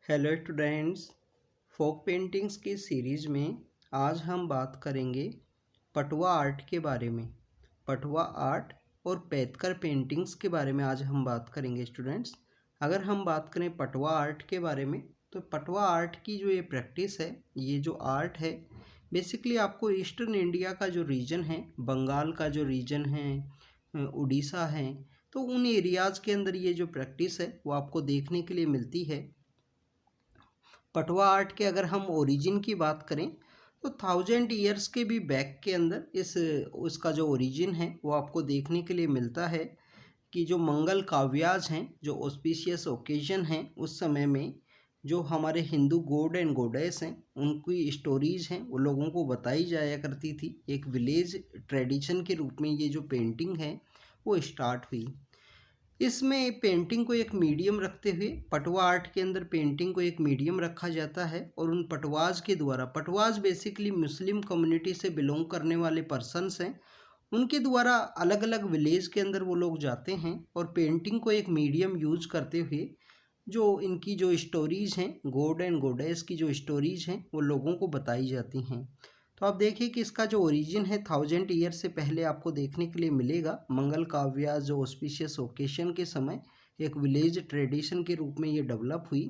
Hello students, फोक paintings की series में आज हम बात करेंगे पटवा आर्ट के बारे में। पटवा आर्ट और पैतकर पेंटिंग्स के बारे में आज हम बात करेंगे स्टूडेंट्स। अगर हम बात करें पटवा आर्ट के बारे में, तो पटवा आर्ट की जो ये प्रैक्टिस है, ये जो आर्ट है, बेसिकली आपको ईस्टर्न इंडिया का जो रीजन है, बंगाल का जो रीजन है, उड़ीसा है, तो उन एरियाज़ के अंदर ये जो प्रैक्टिस है वो आपको देखने के लिए मिलती है। पटवा आर्ट के अगर हम ओरिजिन की बात करें तो 1000 ईयर्स के भी बैक के अंदर उसका जो ओरिजिन है वो आपको देखने के लिए मिलता है कि जो मंगल काव्याज हैं, जो ऑस्पिशियस ओकेजन हैं, उस समय में जो हमारे हिंदू गॉड एंड गॉडेस हैं उनकी स्टोरीज हैं वो लोगों को बताई जाया करती थी। एक विलेज ट्रेडिशन के रूप में ये जो पेंटिंग है वो स्टार्ट हुई। इसमें पेंटिंग को एक मीडियम रखते हुए, पटवा आर्ट के अंदर पेंटिंग को एक मीडियम रखा जाता है और उन पटवाज के द्वारा, पटवाज बेसिकली मुस्लिम कम्युनिटी से बिलोंग करने वाले पर्सन्स हैं, उनके द्वारा अलग अलग विलेज के अंदर वो लोग जाते हैं और पेंटिंग को एक मीडियम यूज करते हुए जो इनकी जो स्टोरीज़ हैं, गॉड एंड गॉडेस की जो स्टोरीज़ हैं, वो लोगों को बताई जाती हैं। तो आप देखिए कि इसका जो ओरिजिन है 1000 ईयर से पहले आपको देखने के लिए मिलेगा। मंगल काव्या जो ऑस्पिशियस ओकेशन के समय एक विलेज ट्रेडिशन के रूप में ये डेवलप हुई।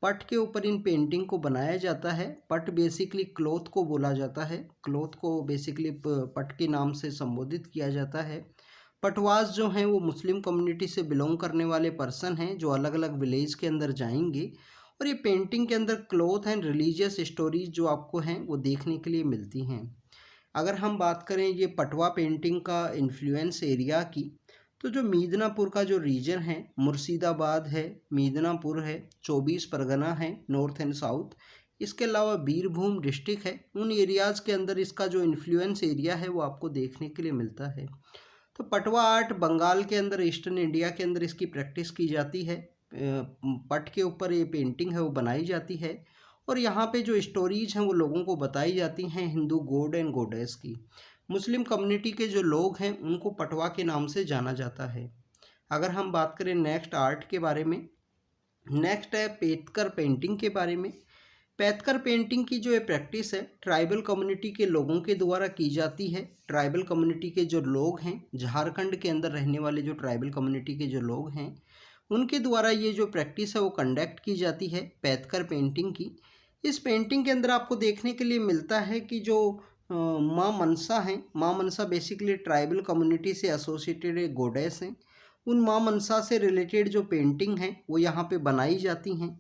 पट के ऊपर इन पेंटिंग को बनाया जाता है। पट बेसिकली क्लॉथ को बोला जाता है, क्लॉथ को बेसिकली पट के नाम से संबोधित किया जाता है। पटवास जो हैं वो मुस्लिम कम्युनिटी से बिलोंग करने वाले पर्सन हैं जो अलग अलग विलेज के अंदर जाएंगे और ये पेंटिंग के अंदर क्लॉथ एंड रिलीजियस स्टोरीज जो आपको हैं वो देखने के लिए मिलती हैं। अगर हम बात करें ये पटवा पेंटिंग का इन्फ्लुएंस एरिया की, तो जो मिदनापुर का जो रीजन है, मुर्शिदाबाद है, मिदनापुर है, 24 परगना है नॉर्थ एंड साउथ, इसके अलावा बीरभूम डिस्ट्रिक्ट है, उन एरियाज़ के अंदर इसका जो इन्फ्लुएंस एरिया है वो आपको देखने के लिए मिलता है। तो पटवा आर्ट बंगाल के अंदर, ईस्टर्न इंडिया के अंदर इसकी प्रैक्टिस की जाती है। पट के ऊपर ये पेंटिंग है वो बनाई जाती है और यहाँ पे जो स्टोरीज हैं वो लोगों को बताई जाती हैं हिंदू गॉड एंड गॉडेस की। मुस्लिम कम्युनिटी के जो लोग हैं उनको पटवा के नाम से जाना जाता है। अगर हम बात करें नेक्स्ट आर्ट के बारे में, नेक्स्ट है पैतकर पेंटिंग के बारे में। पैतकर पेंटिंग की जो ये प्रैक्टिस है ट्राइबल कम्युनिटी के लोगों के द्वारा की जाती है। ट्राइबल कम्युनिटी के जो लोग हैं, झारखंड के अंदर रहने वाले जो ट्राइबल कम्युनिटी के जो लोग हैं, उनके द्वारा ये जो प्रैक्टिस है वो कंडक्ट की जाती है पैतकर पेंटिंग की। इस पेंटिंग के अंदर आपको देखने के लिए मिलता है कि जो माँ मनसा हैं, माँ मनसा बेसिकली ट्राइबल कम्युनिटी से एसोसिएटेड एक गोडेस हैं। उन माँ मनसा से रिलेटेड जो पेंटिंग है वो यहाँ पे बनाई जाती हैं।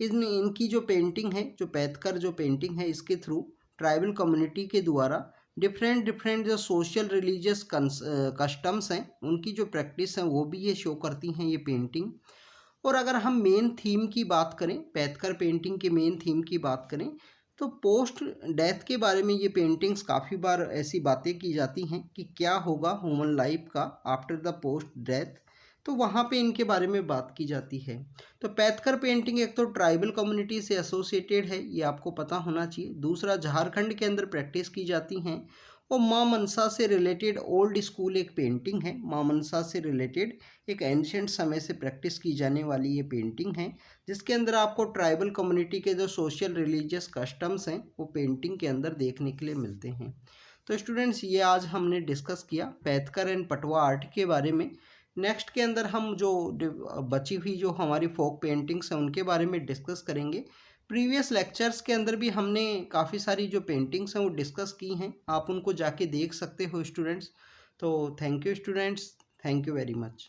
इनकी जो पेंटिंग है, जो पैतकर जो पेंटिंग है, इसके थ्रू ट्राइबल कम्युनिटी के द्वारा डिफरेंट डिफरेंट जो सोशल रिलीजियस कस्टम्स हैं उनकी जो प्रैक्टिस है वो भी ये शो करती हैं ये पेंटिंग। और अगर हम मेन थीम की बात करें, पैतकर पेंटिंग के मेन थीम की बात करें, तो पोस्ट डेथ के बारे में ये पेंटिंग्स काफ़ी बार ऐसी बातें की जाती हैं कि क्या होगा ह्यूमन लाइफ का आफ्टर द पोस्ट डेथ, तो वहाँ पे इनके बारे में बात की जाती है। तो पैतकर पेंटिंग एक तो ट्राइबल कम्युनिटी से एसोसिएटेड है, ये आपको पता होना चाहिए। दूसरा, झारखंड के अंदर प्रैक्टिस की जाती हैं और माँ मनसा से रिलेटेड ओल्ड स्कूल एक पेंटिंग है। माँ मनसा से रिलेटेड एक एंशिएंट समय से प्रैक्टिस की जाने वाली ये पेंटिंग है, जिसके अंदर आपको ट्राइबल कम्युनिटी के जो सोशल रिलीजियस कस्टम्स हैं वो पेंटिंग के अंदर देखने के लिए मिलते हैं। तो स्टूडेंट्स, ये आज हमने डिस्कस किया पैतकर एंड पटवा आर्ट के बारे में। नेक्स्ट के अंदर हम जो बची हुई जो हमारी फोक पेंटिंग्स हैं उनके बारे में डिस्कस करेंगे। प्रीवियस लेक्चर्स के अंदर भी हमने काफ़ी सारी जो पेंटिंग्स हैं वो डिस्कस की हैं, आप उनको जाके देख सकते हो स्टूडेंट्स। तो thank you students, thank you very much.